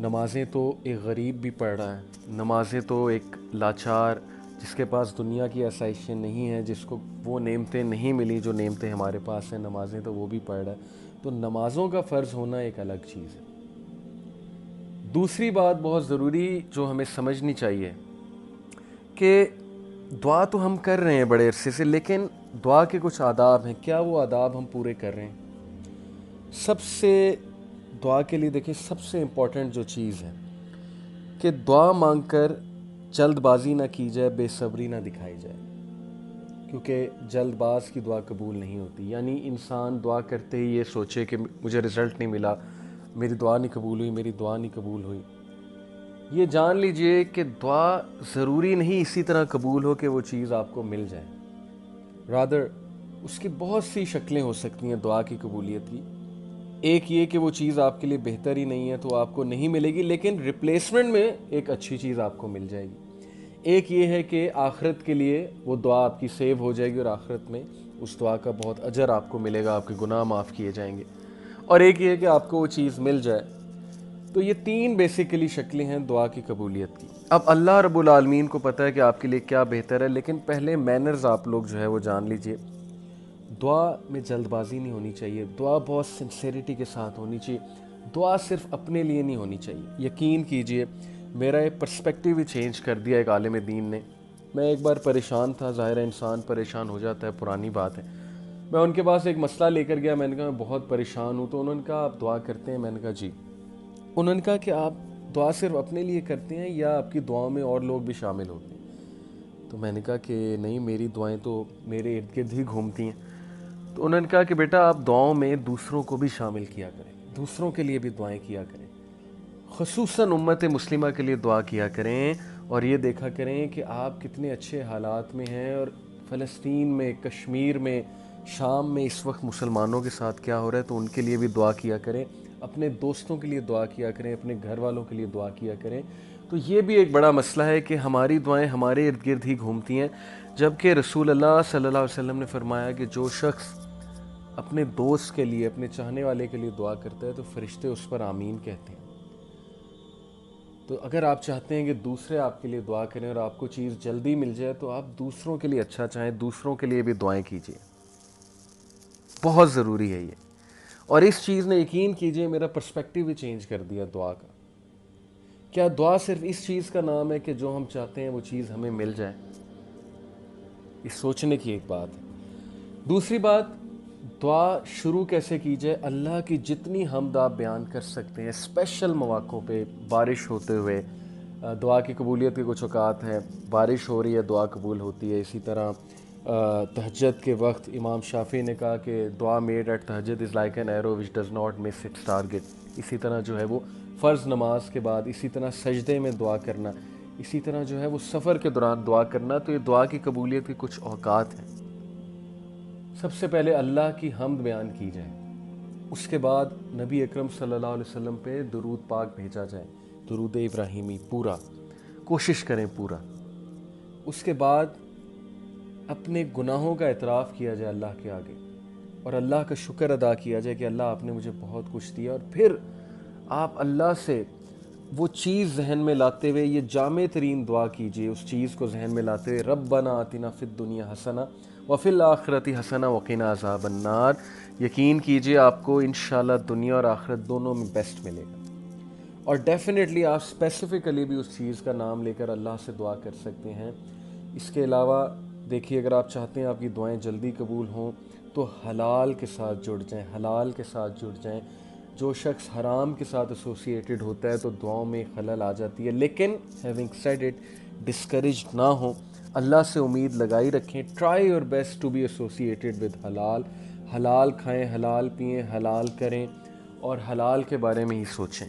نمازیں تو ایک غریب بھی پڑھ رہا ہے، نمازیں تو ایک لاچار جس کے پاس دنیا کی آسائشیں نہیں ہیں، جس کو وہ نعمتیں نہیں ملی جو نعمتیں ہمارے پاس ہیں، نمازیں تو وہ بھی پڑھ رہا ہے۔ تو نمازوں کا فرض ہونا ایک الگ چیز ہے۔ دوسری بات بہت ضروری جو ہمیں سمجھنی چاہیے کہ دعا تو ہم کر رہے ہیں بڑے عرصے سے، لیکن دعا کے کچھ آداب ہیں، کیا وہ آداب ہم پورے کر رہے ہیں؟ سب سے دعا کے لیے دیکھیں سب سے امپورٹنٹ جو چیز ہے کہ دعا مانگ کر جلد بازی نہ کی جائے، بے صبری نہ دکھائی جائے، کیونکہ جلد باز کی دعا قبول نہیں ہوتی۔ یعنی انسان دعا کرتے ہی یہ سوچے کہ مجھے رزلٹ نہیں ملا، میری دعا نہیں قبول ہوئی، میری دعا نہیں قبول ہوئی۔ یہ جان لیجئے کہ دعا ضروری نہیں اسی طرح قبول ہو کہ وہ چیز آپ کو مل جائے، رادر اس کی بہت سی شکلیں ہو سکتی ہیں دعا کی قبولیت کی۔ ایک یہ کہ وہ چیز آپ کے لیے بہتر ہی نہیں ہے تو آپ کو نہیں ملے گی، لیکن ریپلیسمنٹ میں ایک اچھی چیز آپ کو مل جائے گی۔ ایک یہ ہے کہ آخرت کے لیے وہ دعا آپ کی سیو ہو جائے گی اور آخرت میں اس دعا کا بہت اجر آپ کو ملے گا، آپ کے گناہ معاف کیے جائیں گے۔ اور ایک یہ ہے کہ آپ کو وہ چیز مل جائے۔ تو یہ تین بیسیکلی شکلیں ہیں دعا کی قبولیت کی۔ اب اللہ رب العالمین کو پتہ ہے کہ آپ کے لیے کیا بہتر ہے، لیکن پہلے مینرز آپ لوگ جو ہے وہ جان لیجئے۔ دعا میں جلد بازی نہیں ہونی چاہیے، دعا بہت سنسیریٹی کے ساتھ ہونی چاہیے، دعا صرف اپنے لیے نہیں ہونی چاہیے۔ یقین کیجئے میرا ایک پرسپیکٹیو ہی چینج کر دیا ایک عالم دین نے۔ میں ایک بار پریشان تھا، ظاہر ہے انسان پریشان ہو جاتا ہے، پرانی بات ہے۔ میں ان کے پاس ایک مسئلہ لے کر گیا، میں نے کہا میں بہت پریشان ہوں، تو انہوں نے کہا آپ دعا کرتے ہیں؟ میں نے کہا جی۔ انہوں نے کہا کہ آپ دعا صرف اپنے لیے کرتے ہیں یا آپ کی دعاؤں میں اور لوگ بھی شامل ہوتے ہیں؟ تو میں نے کہا کہ نہیں، میری دعائیں تو میرے ارد گرد ہی گھومتی ہیں۔ تو انہوں نے کہا کہ بیٹا آپ دعاؤں میں دوسروں کو بھی شامل کیا کریں، دوسروں کے لیے بھی دعائیں کیا کریں، خصوصاً امت مسلمہ کے لیے دعا کیا کریں، اور یہ دیکھا کریں کہ آپ کتنے اچھے حالات میں ہیں، اور فلسطین میں، کشمیر میں، شام میں اس وقت مسلمانوں کے ساتھ کیا ہو رہا ہے، تو ان کے لیے بھی دعا کیا کریں، اپنے دوستوں کے لیے دعا کیا کریں، اپنے گھر والوں کے لیے دعا کیا کریں۔ تو یہ بھی ایک بڑا مسئلہ ہے کہ ہماری دعائیں ہمارے ارد گرد ہی گھومتی ہیں، جبکہ رسول اللہ صلی اللہ علیہ وسلم نے فرمایا کہ جو شخص اپنے دوست کے لیے، اپنے چاہنے والے کے لیے دعا کرتا ہے تو فرشتے اس پر آمین کہتے ہیں۔ تو اگر آپ چاہتے ہیں کہ دوسرے آپ کے لیے دعا کریں اور آپ کو چیز جلدی مل جائے، تو آپ دوسروں کے لیے اچھا چاہیں، دوسروں کے لیے بھی دعائیں کیجیے، بہت ضروری ہے یہ۔ اور اس چیز نے یقین کیجیے میرا پرسپیکٹیو ہی چینج کر دیا دعا کا۔ کیا دعا صرف اس چیز کا نام ہے کہ جو ہم چاہتے ہیں وہ چیز ہمیں مل جائے؟ یہ سوچنے کی ایک بات ہے۔ دوسری بات، دعا شروع کیسے کی جائے؟ اللہ کی جتنی حمد آپ بیان کر سکتے ہیں، اسپیشل مواقعوں پہ، بارش ہوتے ہوئے دعا کی قبولیت کے کچھ اوقات ہیں، بارش ہو رہی ہے دعا قبول ہوتی ہے۔ اسی طرح تہجد کے وقت امام شافعی نے کہا کہ دعا میڈ ایٹ تہجد is like an arrow which does not miss its target. اسی طرح جو ہے وہ فرض نماز کے بعد اسی طرح سجدے میں دعا کرنا، اسی طرح جو ہے وہ سفر کے دوران دعا کرنا، تو یہ دعا کی قبولیت کے کچھ اوقات ہیں۔ سب سے پہلے اللہ کی حمد بیان کی جائے، اس کے بعد نبی اکرم صلی اللہ علیہ وسلم پہ درود پاک بھیجا جائے، درود ابراہیمی پورا کوشش کریں پورا۔ اس کے بعد اپنے گناہوں کا اعتراف کیا جائے اللہ کے آگے، اور اللہ کا شکر ادا کیا جائے کہ اللہ آپ نے مجھے بہت کچھ دیا، اور پھر آپ اللہ سے وہ چیز ذہن میں لاتے ہوئے یہ جامع ترین دعا کیجئے، اس چیز کو ذہن میں لاتے ہوئے ربنا آتنا فی الدنیا حسنہ وفی الآخرۃ حسنہ وقنا عذاب النار۔ یقین کیجئے آپ کو انشاءاللہ دنیا اور آخرت دونوں میں بیسٹ ملے گا۔ اور ڈیفینیٹلی آپ اسپیسیفکلی بھی اس چیز کا نام لے کر اللہ سے دعا کر سکتے ہیں۔ اس کے علاوہ دیکھیے اگر آپ چاہتے ہیں آپ کی دعائیں جلدی قبول ہوں تو حلال کے ساتھ جڑ جائیں، حلال کے ساتھ جڑ جائیں۔ جو شخص حرام کے ساتھ ایسوسیٹڈ ہوتا ہے تو دعاؤں میں خلل آ جاتی ہے، لیکن ہیونگ سیڈ اٹ، ڈسکریجڈ نہ ہوں، اللہ سے امید لگائی رکھیں، try your best to be associated with حلال، حلال کھائیں، حلال پئیں، حلال کریں، اور حلال کے بارے میں ہی سوچیں۔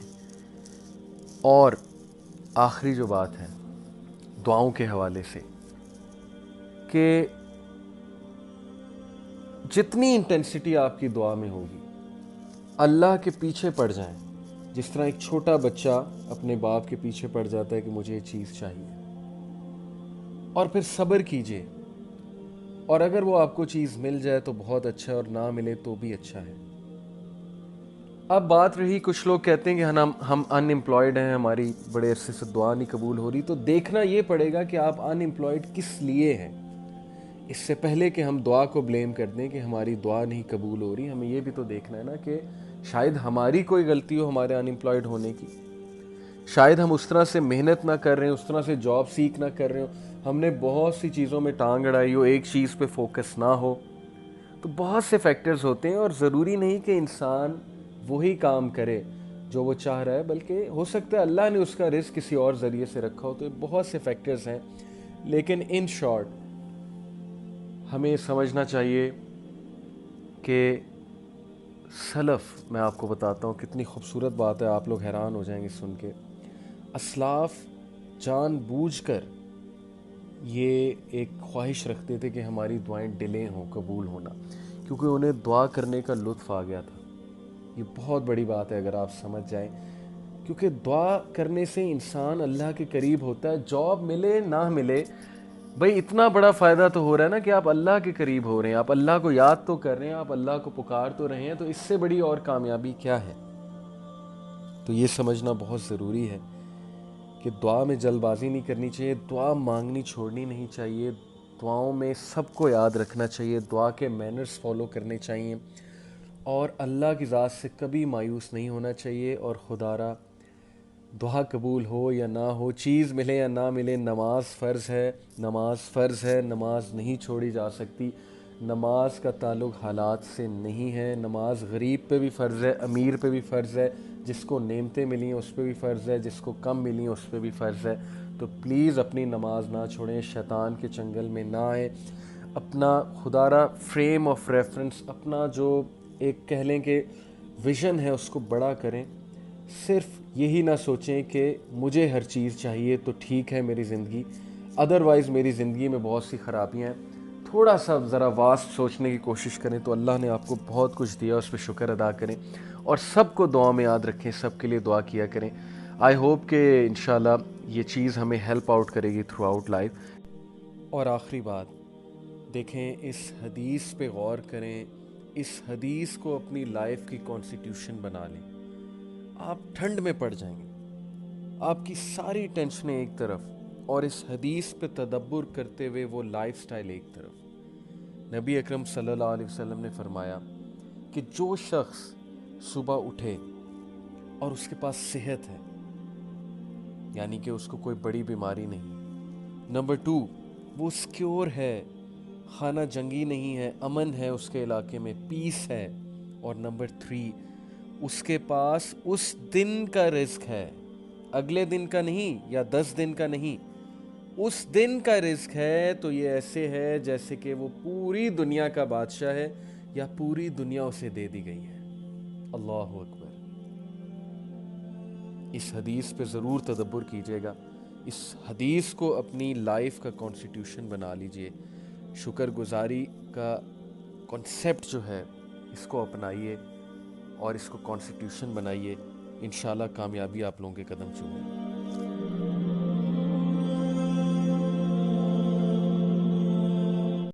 اور آخری جو بات ہے دعاؤں کے حوالے سے، کہ جتنی انٹینسٹی آپ کی دعا میں ہوگی اللہ کے پیچھے پڑ جائیں، جس طرح ایک چھوٹا بچہ اپنے باپ کے پیچھے پڑ جاتا ہے کہ مجھے یہ چیز چاہیے، اور پھر صبر کیجئے، اور اگر وہ آپ کو چیز مل جائے تو بہت اچھا، اور نہ ملے تو بھی اچھا ہے۔ اب بات رہی کچھ لوگ کہتے ہیں کہ ہم ان امپلائڈ ہیں, ہماری بڑے عرصے سے دعا نہیں قبول ہو رہی, تو دیکھنا یہ پڑے گا کہ آپ ان امپلائڈ کس لیے ہیں. اس سے پہلے کہ ہم دعا کو بلیم کر دیں کہ ہماری دعا نہیں قبول ہو رہی, ہمیں یہ بھی تو دیکھنا ہے نا کہ شاید ہماری کوئی غلطی ہو ہمارے ان امپلائڈ ہونے کی, شاید ہم اس طرح سے محنت نہ کر رہے ہیں, اس طرح سے جاب سیکھ نہ کر رہے ہو, ہم نے بہت سی چیزوں میں ٹانگ اڑائی ہو, ایک چیز پہ فوکس نہ ہو. تو بہت سے فیکٹرز ہوتے ہیں, اور ضروری نہیں کہ انسان وہی کام کرے جو وہ چاہ رہا ہے, بلکہ ہو سکتا ہے اللہ نے اس کا رزق کسی اور ذریعے سے رکھا ہو. تو بہت سے فیکٹرز ہیں, لیکن ان شارٹ ہمیں سمجھنا چاہیے کہ سلف, میں آپ کو بتاتا ہوں کتنی خوبصورت بات ہے, آپ لوگ حیران ہو جائیں گے سن کے. اسلاف جان بوجھ کر یہ ایک خواہش رکھتے تھے کہ ہماری دعائیں ڈیلے ہوں قبول ہونا, کیونکہ انہیں دعا کرنے کا لطف آ گیا تھا. یہ بہت بڑی بات ہے اگر آپ سمجھ جائیں, کیونکہ دعا کرنے سے انسان اللہ کے قریب ہوتا ہے. جاب ملے نہ ملے, بھائی اتنا بڑا فائدہ تو ہو رہا ہے نا کہ آپ اللہ کے قریب ہو رہے ہیں, آپ اللہ کو یاد تو کر رہے ہیں, آپ اللہ کو پکار تو رہے ہیں, تو اس سے بڑی اور کامیابی کیا ہے. تو یہ سمجھنا بہت ضروری ہے کہ دعا میں جلد بازی نہیں کرنی چاہیے, دعا مانگنی چھوڑنی نہیں چاہیے, دعاؤں میں سب کو یاد رکھنا چاہیے, دعا کے مینرز فالو کرنے چاہیے, اور اللہ کی ذات سے کبھی مایوس نہیں ہونا چاہیے. اور خدا را دعا قبول ہو یا نہ ہو, چیز ملے یا نہ ملے, نماز فرض ہے, نماز فرض ہے, نماز نہیں چھوڑی جا سکتی. نماز کا تعلق حالات سے نہیں ہے, نماز غریب پہ بھی فرض ہے, امیر پہ بھی فرض ہے, جس کو نعمتیں ملی ہیں اس پہ بھی فرض ہے, جس کو کم ملی ہیں اس پہ بھی فرض ہے. تو پلیز اپنی نماز نہ چھوڑیں, شیطان کے چنگل میں نہ آئیں. اپنا خدا را فریم آف ریفرنس, اپنا جو ایک کہہ لیں کہ ویژن ہے, اس کو بڑا کریں. صرف یہی نہ سوچیں کہ مجھے ہر چیز چاہیے تو ٹھیک ہے میری زندگی, ادروائز میری زندگی میں بہت سی خرابیاں ہیں. تھوڑا سا ذرا واسٹ سوچنے کی کوشش کریں تو اللہ نے آپ کو بہت کچھ دیا, اس پہ شکر ادا کریں, اور سب کو دعا میں یاد رکھیں, سب کے لیے دعا کیا کریں. آئی ہوپ کہ انشاءاللہ یہ چیز ہمیں ہیلپ آؤٹ کرے گی تھرو آؤٹ لائف. اور آخری بات, دیکھیں اس حدیث پہ غور کریں, اس حدیث کو اپنی لائف کی کانسٹیٹیوشن بنا لیں. آپ ٹھنڈ میں پڑ جائیں گے, آپ کی ساری ٹینشنیں ایک طرف, اور اس حدیث پہ تدبر کرتے ہوئے وہ لائف سٹائل ایک طرف. نبی اکرم صلی اللہ علیہ وسلم نے فرمایا کہ جو شخص صبح اٹھے اور اس کے پاس صحت ہے, یعنی کہ اس کو کوئی بڑی بیماری نہیں, نمبر 2 وہ سیکیور ہے, خانہ جنگی نہیں ہے, امن ہے اس کے علاقے میں, پیس ہے, اور نمبر 3 اس کے پاس اس دن کا رزق ہے, اگلے دن کا نہیں یا 10 دن کا نہیں, اس دن کا رزق ہے. تو یہ ایسے ہے جیسے کہ وہ پوری دنیا کا بادشاہ ہے, یا پوری دنیا اسے دے دی گئی ہے. اللہ اکبر. اس حدیث پہ ضرور تدبر کیجیے گا, اس حدیث کو اپنی لائف کا کانسٹیٹیوشن بنا لیجئے. شکر گزاری کا کنسیپٹ جو ہے اس کو اپنائیے اور اس کو کانسٹیٹیوشن بنائیے. انشاءاللہ کامیابی آپ لوگوں کے قدم چومے.